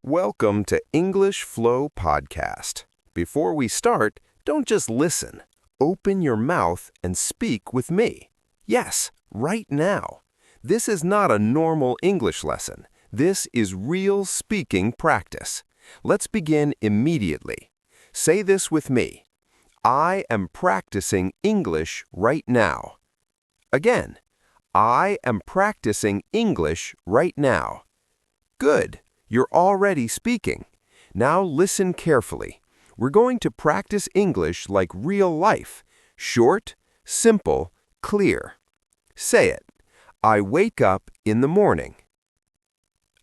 Welcome to English Flow Podcast. Before we start, don't just listen. Open your mouth and speak with me. Yes, right now. This is not a normal English lesson. This is real speaking practice. Let's begin immediately. Say this with me. I am practicing English right now. Again, I am practicing English right now. Good. You're already speaking. Now listen carefully. We're going to practice English like real life. Short, simple, clear. Say it. I wake up in the morning.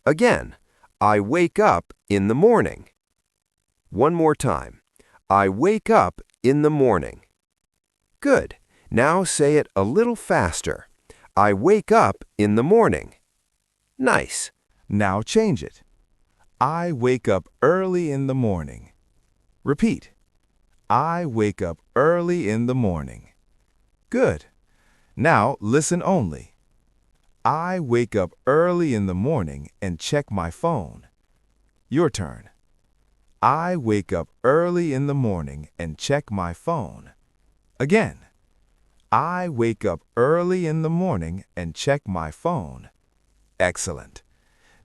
Again, I wake up in the morning. One more time. I wake up in the morning. Good. Now say it a little faster. I wake up in the morning. Nice. Now change it. I wake up early in the morning. Repeat. I wake up early in the morning. Good. Now listen only. I wake up early in the morning and check my phone. Your turn. I wake up early in the morning and check my phone. Again. I wake up early in the morning and check my phone. Excellent.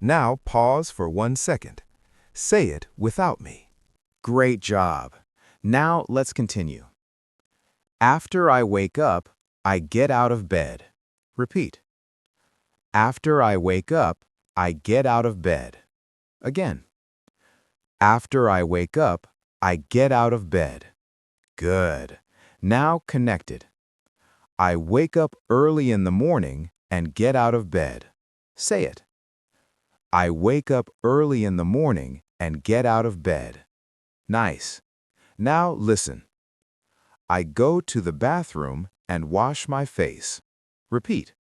Now pause for 1 second. Say it without me. Great job. Now let's continue. After I wake up, I get out of bed. Repeat. After I wake up, I get out of bed. Again. After I wake up, I get out of bed. Good. Now connect it. I wake up early in the morning and get out of bed. Say it. I wake up early in the morning and get out of bed. Nice. Now listen. I go to the bathroom and wash my face. Repeat.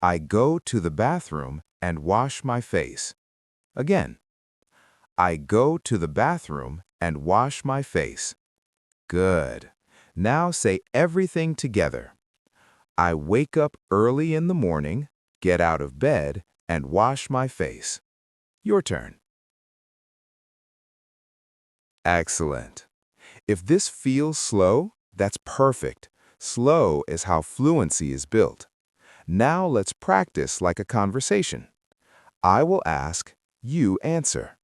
I go to the bathroom and wash my face. Again. I go to the bathroom and wash my face. Good. Now say everything together. I wake up early in the morning, get out of bed, and wash my face. Your turn. Excellent. If this feels slow, that's perfect. Slow is how fluency is built. Now let's practice like a conversation. I will ask, you answer.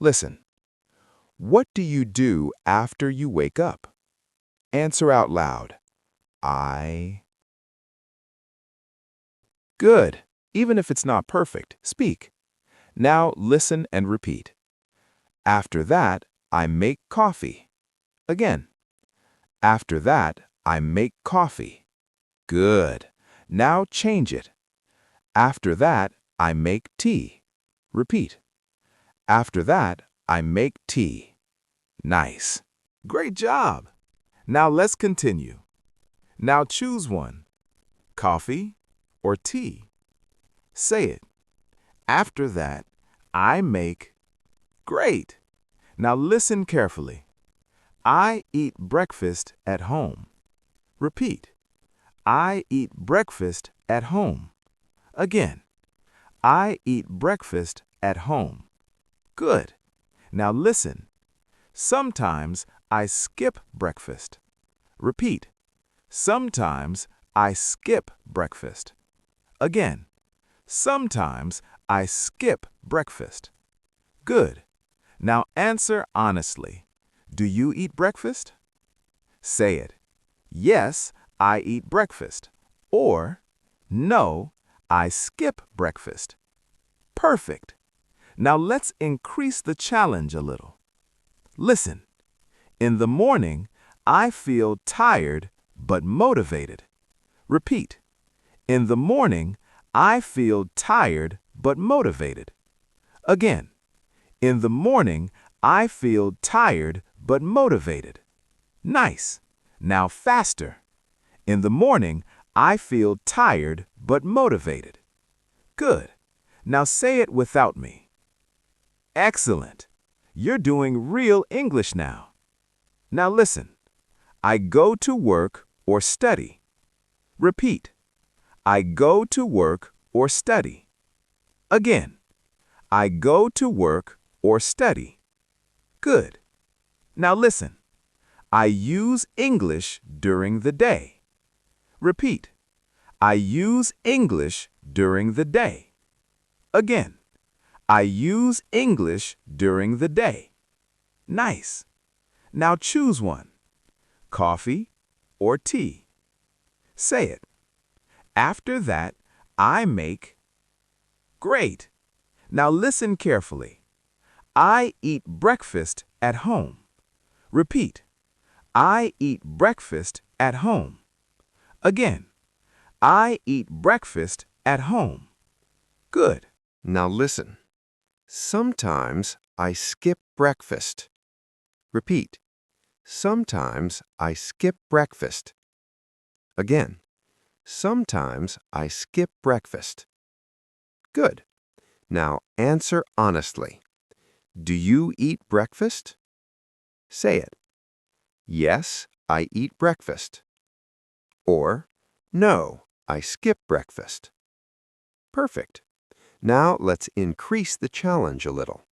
Listen. What do you do after you wake up? Answer out loud. Good. Even if it's not perfect, speak. Now listen and repeat. After that, I make coffee. Again. After that, I make coffee. Good. Now change it. After that, I make tea. Repeat. After that, I make tea. Nice. Great job. Now let's continue. Now choose one. Coffee or tea? Say it. After that, I make. Great. Now listen carefully. I eat breakfast at home. Repeat. I eat breakfast at home. Again. I eat breakfast at home. Good. Now listen. Sometimes I skip breakfast. Repeat. Sometimes I skip breakfast. Again. Sometimes I skip breakfast. Good. Now answer honestly. Do you eat breakfast? Say it. Yes, I eat breakfast. Or, no, I skip breakfast. Perfect. Now let's increase the challenge a little. Listen. In the morning, I feel tired but motivated. Repeat. In the morning, I feel tired but motivated. Again. In the morning, I feel tired but motivated. Nice. Now faster. In the morning, I feel tired but motivated. Good. Now say it without me. Excellent. You're doing real English now. Now listen. I go to work or study. Repeat. I go to work or study. Again. I go to work or study. Good. Now listen. I use English during the day. Repeat. I use English during the day. Again. I use English during the day. Nice. Now choose one. Coffee or tea. Say it. After that, I make. Great. Now listen carefully. I eat breakfast at home. Repeat. I eat breakfast at home. Again. I eat breakfast at home. Good. Now listen. Sometimes I skip breakfast. Repeat. Sometimes I skip breakfast. Again. Sometimes I skip breakfast. Good. Now answer honestly. Do you eat breakfast? Say it. Yes, I eat breakfast. Or, no, I skip breakfast. Perfect. Now let's increase the challenge a little.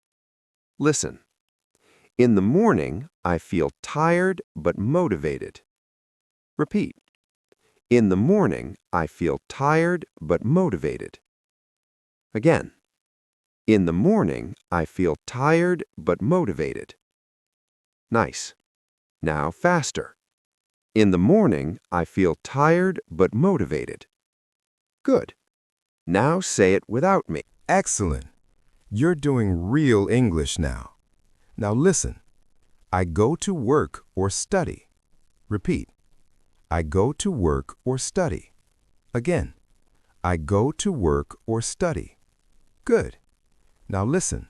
Listen. In the morning, I feel tired but motivated. Repeat. In the morning, I feel tired but motivated. Again. In the morning, I feel tired but motivated. Nice. Now faster. In the morning, I feel tired but motivated. Good. Now say it without me. Excellent. You're doing real English now. Now listen. I go to work or study. Repeat. I go to work or study. Again. I go to work or study. Good. Now listen.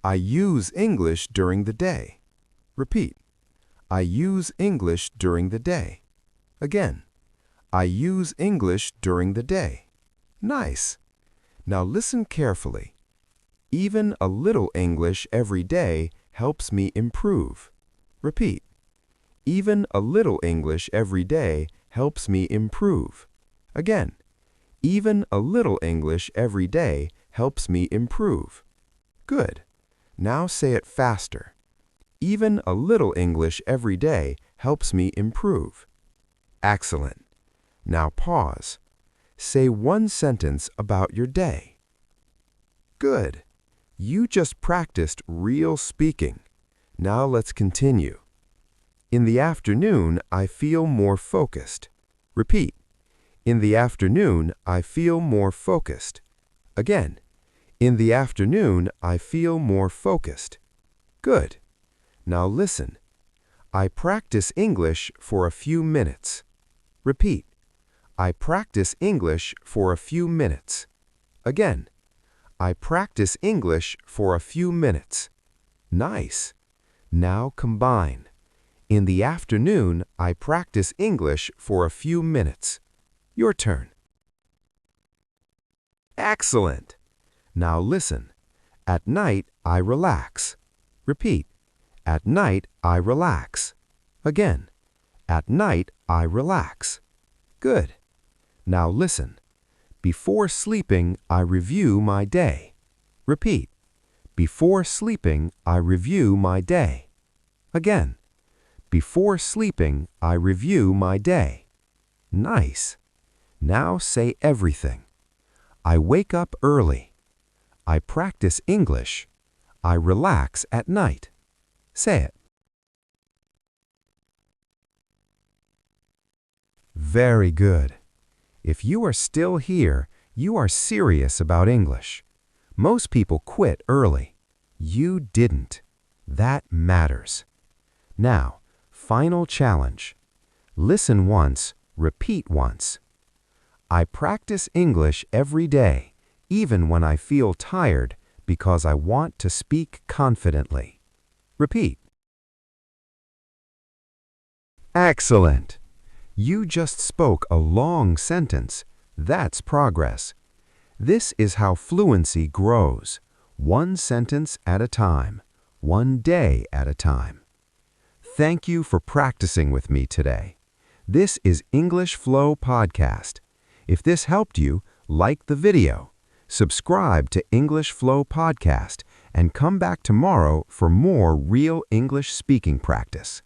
I use English during the day. Repeat. I use English during the day. Again. I use English during the day. Nice. Now listen carefully. Even a little English every day helps me improve. Repeat. Even a little English every day helps me improve. Again. Even a little English every day helps me improve. Good. Now say it faster. Even a little English every day helps me improve. Excellent. Now pause. Say one sentence about your day. Good. You just practiced real speaking. Now let's continue. In the afternoon, I feel more focused. Repeat. In the afternoon, I feel more focused. Again. In the afternoon, I feel more focused. Good. Now listen. I practice English for a few minutes. Repeat. I practice English for a few minutes. Again. I practice English for a few minutes. Nice. Now combine. In the afternoon, I practice English for a few minutes. Your turn. Excellent. Now listen. At night, I relax. Repeat. At night, I relax. Again. At night, I relax. Good. Now listen. Before sleeping, I review my day. Repeat. Before sleeping, I review my day. Again. Before sleeping, I review my day. Nice. Now say everything. I wake up early. I practice English. I relax at night. Say it. Very good. If you are still here, you are serious about English. Most people quit early. You didn't. That matters. Now, final challenge. Listen once, repeat once. I practice English every day, even when I feel tired, because I want to speak confidently. Repeat. Excellent. You just spoke a long sentence. That's progress. This is how fluency grows, one sentence at a time, one day at a time. Thank you for practicing with me today. This is English Flow Podcast. If this helped you, like the video, subscribe to English Flow Podcast, and come back tomorrow for more real English speaking practice.